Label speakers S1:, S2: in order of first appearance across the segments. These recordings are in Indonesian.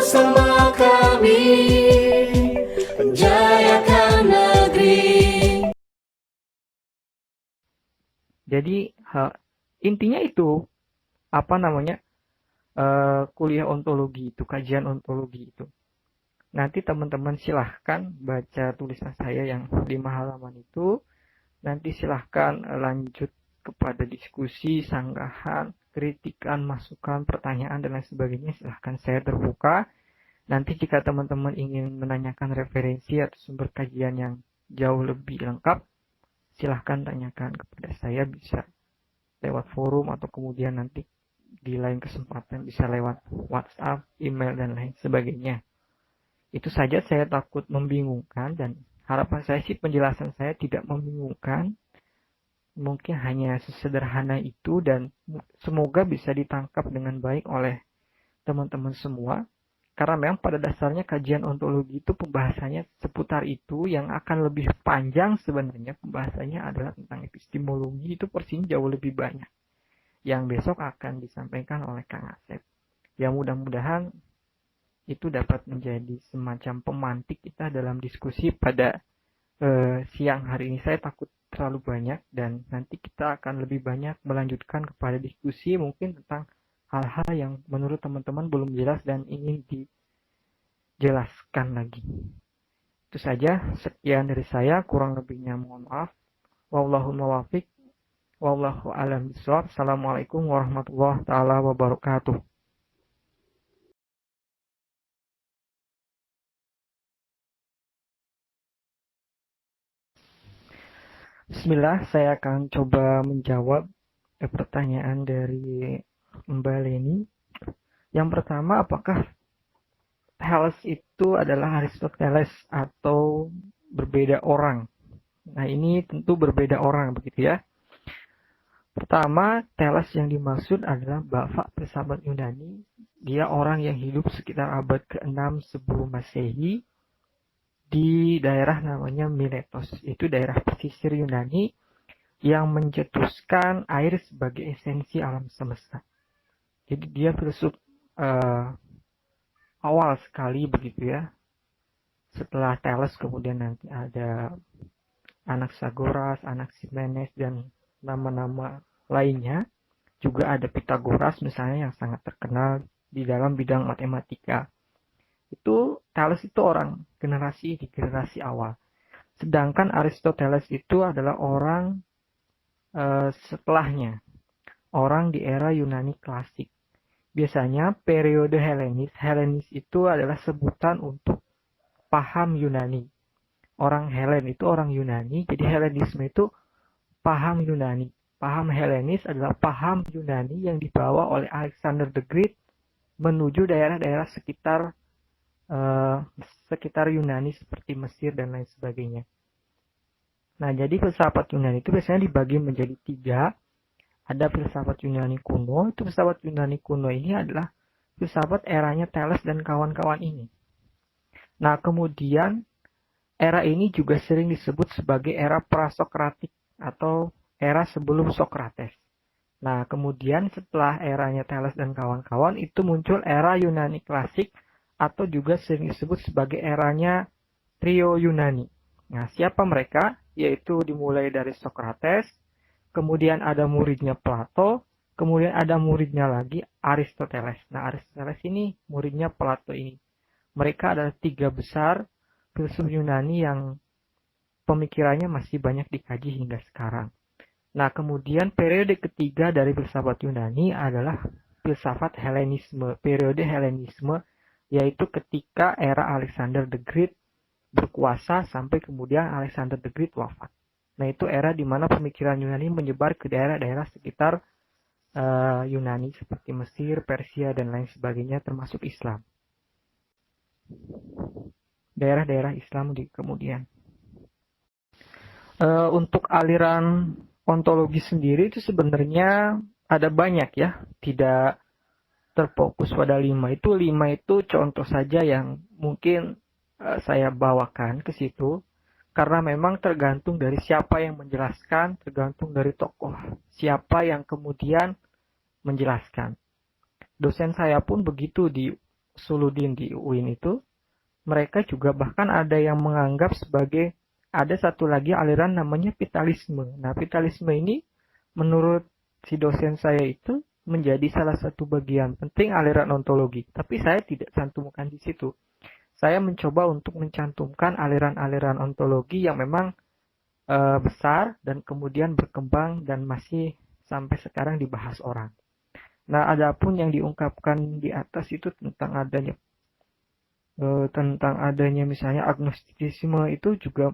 S1: bersama kami menjayakan negeri.
S2: Jadi intinya itu kuliah ontologi itu, kajian ontologi itu. Nanti teman-teman silahkan baca tulisan saya yang 5 halaman itu. Nanti silahkan lanjut kepada diskusi, sanggahan, kritikan, masukan, pertanyaan, dan lain sebagainya. Silahkan, saya terbuka. Nanti jika teman-teman ingin menanyakan referensi atau sumber kajian yang jauh lebih lengkap, silahkan tanyakan kepada saya, bisa lewat forum atau kemudian nanti di lain kesempatan bisa lewat WhatsApp, email, dan lain sebagainya. Itu saja, saya takut membingungkan, dan harapan saya sih penjelasan saya tidak membingungkan. Mungkin hanya sesederhana itu, dan semoga bisa ditangkap dengan baik oleh teman-teman semua. Karena memang pada dasarnya kajian ontologi itu pembahasannya seputar itu, yang akan lebih panjang sebenarnya pembahasannya adalah tentang epistemologi, itu porsinya jauh lebih banyak. Yang besok akan disampaikan oleh Kang Asep. Yang mudah-mudahan itu dapat menjadi semacam pemantik kita dalam diskusi pada siang hari ini. Saya takut terlalu banyak, dan nanti kita akan lebih banyak melanjutkan kepada diskusi mungkin tentang hal-hal yang menurut teman-teman belum jelas dan ingin dijelaskan lagi. Itu saja, sekian dari saya, kurang lebihnya mohon maaf. Wallahul muwaffiq, wallahu a'lam bishawab. Assalamualaikum warahmatullahi taala wabarakatuh. Bismillah, saya akan coba menjawab pertanyaan dari Mbak Leni. Yang pertama, apakah Thales itu adalah Aristoteles atau berbeda orang? Nah, ini tentu berbeda orang, begitu ya. Pertama, Thales yang dimaksud adalah bapak filsafat Yunani. Dia orang yang hidup sekitar abad ke-6 sebelum Masehi di daerah namanya Miletos. Itu daerah pesisir Yunani yang mencetuskan air sebagai esensi alam semesta. Jadi dia filsuf awal sekali, begitu ya. Setelah Thales kemudian nanti ada Anaxagoras, Anaximenes, dan nama-nama lainnya. Juga ada Pythagoras misalnya yang sangat terkenal di dalam bidang matematika. Itu Thales itu orang di generasi awal. Sedangkan Aristoteles itu adalah orang setelahnya, orang di era Yunani klasik. Biasanya periode Helenis itu adalah sebutan untuk paham Yunani. Orang Helen itu orang Yunani, jadi Helenisme itu paham Yunani. Paham Helenis adalah paham Yunani yang dibawa oleh Alexander the Great menuju daerah-daerah sekitar Yunani seperti Mesir dan lain sebagainya. Nah, jadi filsafat Yunani itu biasanya dibagi menjadi 3. Ada filsafat Yunani kuno. Itu filsafat Yunani kuno ini adalah filsafat eranya Thales dan kawan-kawan ini. Nah, kemudian era ini juga sering disebut sebagai era prasokratik atau era sebelum Sokrates. Nah, kemudian setelah eranya Thales dan kawan-kawan itu muncul era Yunani klasik atau juga sering disebut sebagai eranya trio Yunani. Nah, siapa mereka? Yaitu dimulai dari Sokrates, kemudian ada muridnya Plato, kemudian ada muridnya lagi Aristoteles. Nah, Aristoteles ini muridnya Plato ini. Mereka adalah 3 besar filsuf Yunani yang pemikirannya masih banyak dikaji hingga sekarang. Nah, kemudian periode ketiga dari filsafat Yunani adalah filsafat Helenisme. Periode Helenisme yaitu ketika era Alexander the Great berkuasa sampai kemudian Alexander the Great wafat. Nah, itu era di mana pemikiran Yunani menyebar ke daerah-daerah sekitar Yunani seperti Mesir, Persia, dan lain sebagainya, termasuk Islam. Daerah-daerah Islam di kemudian. Untuk aliran ontologi sendiri itu sebenarnya ada banyak ya, tidak terfokus pada 5 itu. 5 itu contoh saja yang mungkin saya bawakan ke situ, karena memang tergantung dari siapa yang menjelaskan, tergantung dari tokoh siapa yang kemudian menjelaskan. Dosen saya pun begitu di Suluddin di UIN itu, mereka juga bahkan ada yang menganggap sebagai ada satu lagi aliran namanya vitalisme. Nah, vitalisme ini menurut si dosen saya itu menjadi salah satu bagian penting aliran ontologi. Tapi saya tidak cantumkan di situ. Saya mencoba untuk mencantumkan aliran-aliran ontologi yang memang besar dan kemudian berkembang dan masih sampai sekarang dibahas orang. Nah, adapun yang diungkapkan di atas itu tentang adanya misalnya agnostisisme itu juga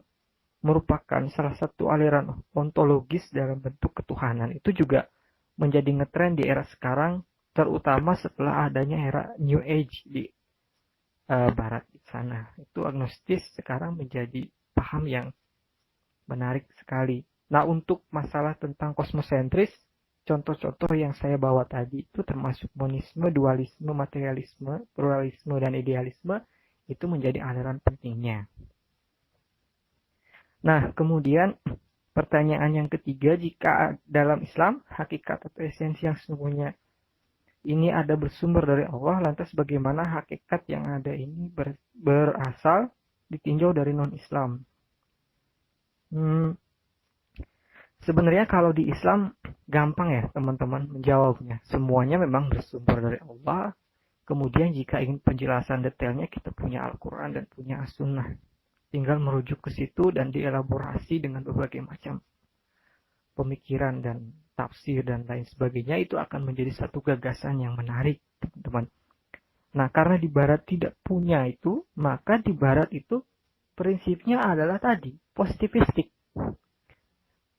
S2: merupakan salah satu aliran ontologis dalam bentuk ketuhanan. Itu juga menjadi ngetren di era sekarang, terutama setelah adanya era New Age di barat di sana. Itu agnostis sekarang menjadi paham yang menarik sekali. Nah, untuk masalah tentang kosmosentris, contoh-contoh yang saya bawa tadi itu termasuk monisme, dualisme, materialisme, pluralisme, dan idealisme itu menjadi aliran pentingnya. Nah, kemudian pertanyaan yang ketiga, jika dalam Islam hakikat atau esensi yang sesungguhnya ini ada bersumber dari Allah, lantas bagaimana hakikat yang ada ini berasal ditinjau dari non-Islam? Sebenarnya kalau di Islam gampang ya teman-teman menjawabnya. Semuanya memang bersumber dari Allah. Kemudian jika ingin penjelasan detailnya kita punya Al-Quran dan punya As-Sunnah. Tinggal merujuk ke situ dan dielaborasi dengan berbagai macam pemikiran dan tafsir dan lain sebagainya. Itu akan menjadi satu gagasan yang menarik teman-teman. Nah, karena di Barat tidak punya itu, maka di Barat itu prinsipnya adalah tadi, positivistik.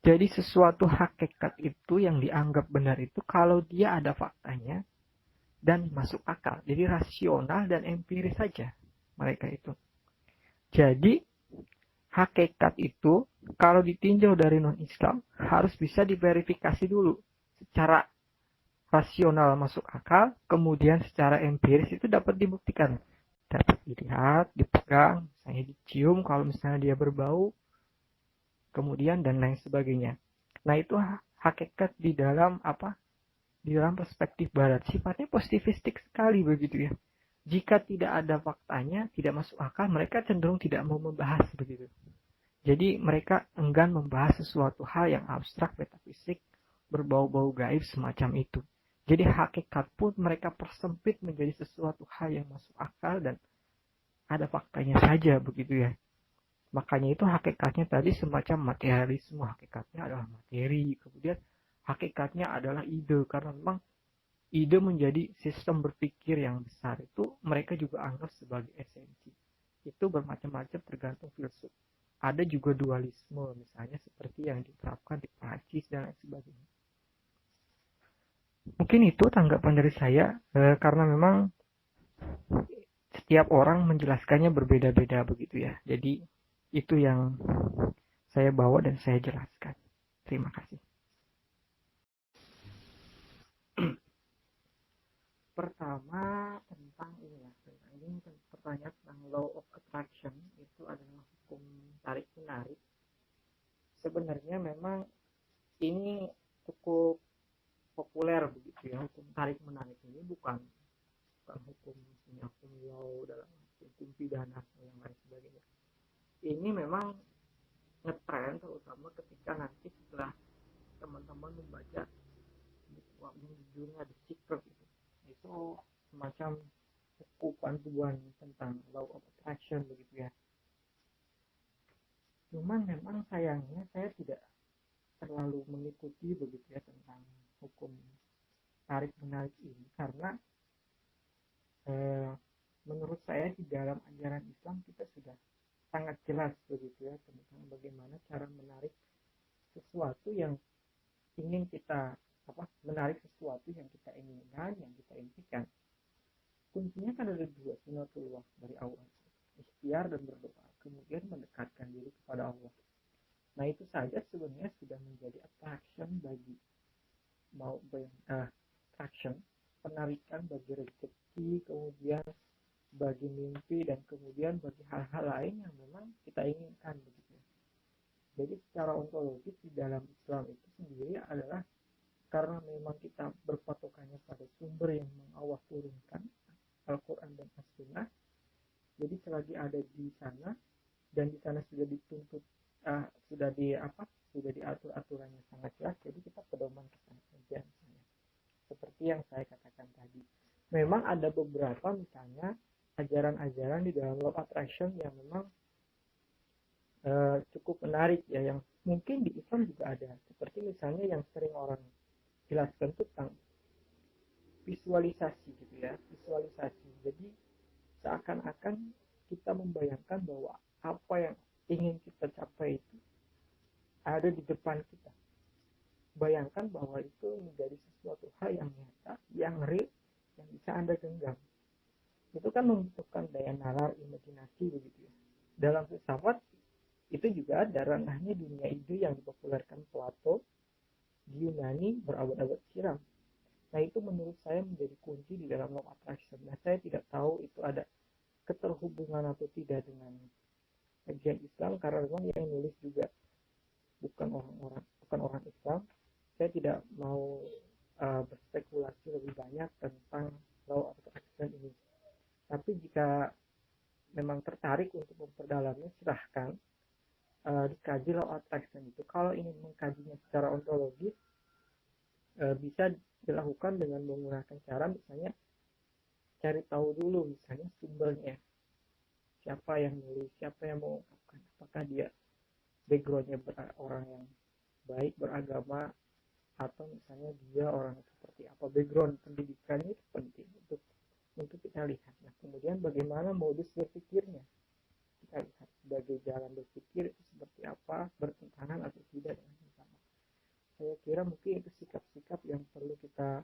S2: Jadi sesuatu hakikat itu yang dianggap benar itu kalau dia ada faktanya dan masuk akal. Jadi rasional dan empiris saja mereka itu. Jadi hakikat itu kalau ditinjau dari non-Islam harus bisa diverifikasi dulu secara rasional masuk akal, kemudian secara empiris itu dapat dibuktikan. Dapat dilihat, dipegang, misalnya dicium kalau misalnya dia berbau, kemudian dan lain sebagainya. Nah, itu hakikat di dalam apa? Di dalam perspektif barat sifatnya positivistik sekali begitu ya. Jika tidak ada faktanya, tidak masuk akal, mereka cenderung tidak mau membahas begitu. Jadi mereka enggan membahas sesuatu hal yang abstrak, metafisik, berbau-bau gaib semacam itu. Jadi hakikat pun mereka persempit menjadi sesuatu hal yang masuk akal dan ada faktanya saja begitu ya. Makanya itu hakikatnya tadi semacam materialisme, hakikatnya adalah materi, kemudian hakikatnya adalah ide, karena memang ide menjadi sistem berpikir yang besar itu mereka juga anggap sebagai esensi. Itu bermacam-macam tergantung filsuf. Ada juga dualisme misalnya seperti yang diterapkan di Prancis dan lain sebagainya. Mungkin itu tanggapan dari saya karena memang setiap orang menjelaskannya berbeda-beda begitu ya. Jadi itu yang saya bawa dan saya jelaskan. Terima kasih. Pertama tentang ini ya, pertanyaan tentang law of attraction itu adalah hukum tarik menarik. Sebenarnya memang ini cukup populer begitu ya, hukum tarik menarik ini bukan hukum law dalam hukum pidana atau yang lain sebagainya. Ini memang ngetren terutama ketika nanti setelah teman-teman membaca buku judulnya The Secret itu semacam buku panduan tentang law of attraction begitu ya. Cuman memang sayangnya saya tidak terlalu mengikuti begitu ya tentang hukum tarik menarik ini karena menurut saya di dalam ajaran Islam kita sudah sangat jelas begitu ya tentang bagaimana cara menarik sesuatu yang ingin kita menarik sesuatu yang kita inginkan, yang kita impikan. Kuncinya kan ada dua, sunatullah dari awal, ikhtiar dan berdoa, kemudian mendekatkan diri kepada Allah. Nah itu saja sebenarnya sudah menjadi attraction bagi attraction, penarikan bagi rezeki, kemudian bagi mimpi dan kemudian bagi hal-hal lain yang memang kita inginkan begitu. Jadi secara ontologis di dalam Islam itu sendiri adalah karena memang kita berpatokannya pada sumber yang Allah turunkan, Al-Quran dan As-Sunnah. Jadi selagi ada di sana dan di sana sudah dituntut, sudah diatur aturannya sangat jelas, jadi kita pedoman ke sana saja. Misalnya seperti yang saya katakan tadi, memang ada beberapa misalnya ajaran-ajaran di dalam law of attraction yang memang cukup menarik ya, yang mungkin di Islam juga ada, seperti misalnya yang sering orang jelaskan tentang visualisasi gitu ya, visualisasi. Jadi seakan-akan kita membayangkan bahwa apa yang ingin kita capai itu ada di depan kita. Bayangkan bahwa itu menjadi sesuatu hal yang nyata, yang real, yang bisa Anda genggam. Itu kan membutuhkan daya nalar, imajinasi begitu ya. Dalam filsafat itu juga ada ranahnya dunia ide yang dipopulerkan Plato di Yunani berabad-abad silam. Nah, itu menurut saya menjadi kunci di dalam law attraction. Nah, saya tidak tahu itu ada keterhubungan atau tidak dengan kajian Islam, karena memang yang nulis juga bukan orang Islam. Saya tidak mau berspekulasi lebih banyak tentang law attraction ini. Tapi jika memang tertarik untuk memperdalamnya, silahkan dikaji law attraction itu. Kalau ingin mengkajinya secara ontologis, bisa dilakukan dengan menggunakan cara misalnya cari tahu dulu misalnya sumbernya, siapa yang nulis, siapa yang mengungkapkan, apakah dia backgroundnya orang yang baik, beragama, atau misalnya dia orang seperti apa, background pendidikannya itu penting untuk kita lihat. Nah, kemudian bagaimana modus berpikirnya, kita lihat sebagai jalan berpikir itu seperti apa, bertentangan atau tidak dengan yang sama. Saya kira mungkin itu sikap-sikap yang perlu kita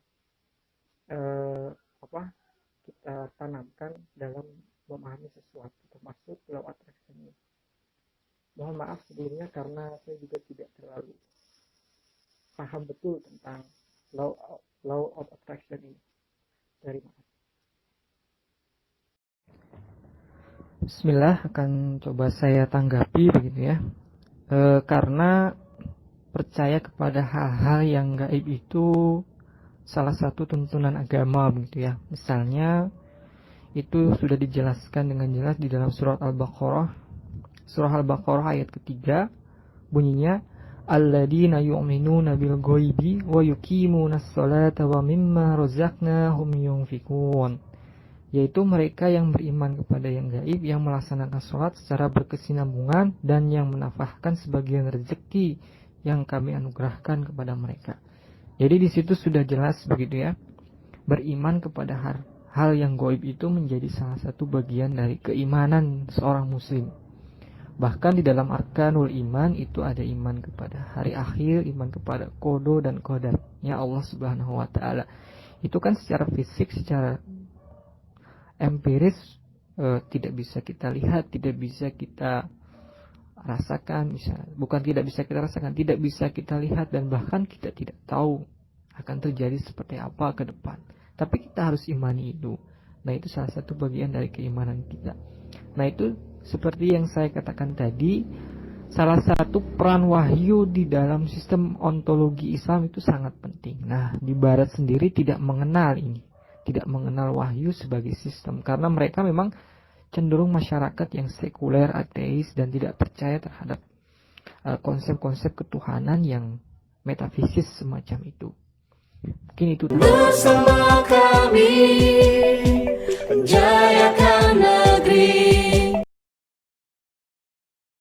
S2: kita tanamkan dalam memahami sesuatu, termasuk law attraction ini. Mohon maaf sebelumnya karena saya juga tidak terlalu paham betul tentang law of attraction ini. Terima kasih. Bismillah, akan coba saya tanggapi begitu ya. Karena percaya kepada hal-hal yang gaib itu salah satu tuntunan agama begitu ya. Misalnya itu sudah dijelaskan dengan jelas di dalam surat Al-Baqarah. Surah Al-Baqarah ayat ketiga bunyinya, alladzina yu'minuna bil ghaibi wa yuqimunas sholata wa mimma razaqnahum yunfikun. Yaitu mereka yang beriman kepada yang gaib, yang melaksanakan sholat secara berkesinambungan, dan yang menafkahkan sebagian rezeki yang kami anugerahkan kepada mereka. Jadi di situ sudah jelas begitu ya, beriman kepada hal yang gaib itu menjadi salah satu bagian dari keimanan seorang muslim. Bahkan di dalam arkanul iman itu ada iman kepada hari akhir, iman kepada qada dan qadarnya Allah Subhanahu wa taala. Itu kan secara fisik, secara empiris tidak bisa kita lihat, tidak bisa kita rasakan, tidak bisa kita lihat, dan bahkan kita tidak tahu akan terjadi seperti apa ke depan. Tapi kita harus imani itu. Nah, itu salah satu bagian dari keimanan kita. Nah, itu seperti yang saya katakan tadi, salah satu peran wahyu di dalam sistem ontologi Islam itu sangat penting. Nah, di Barat sendiri tidak mengenal ini, tidak mengenal wahyu sebagai sistem, karena mereka memang cenderung masyarakat yang sekuler, ateis, dan tidak percaya terhadap konsep-konsep ketuhanan yang metafisis semacam itu. Mungkin itu
S1: bersama kami menjayakan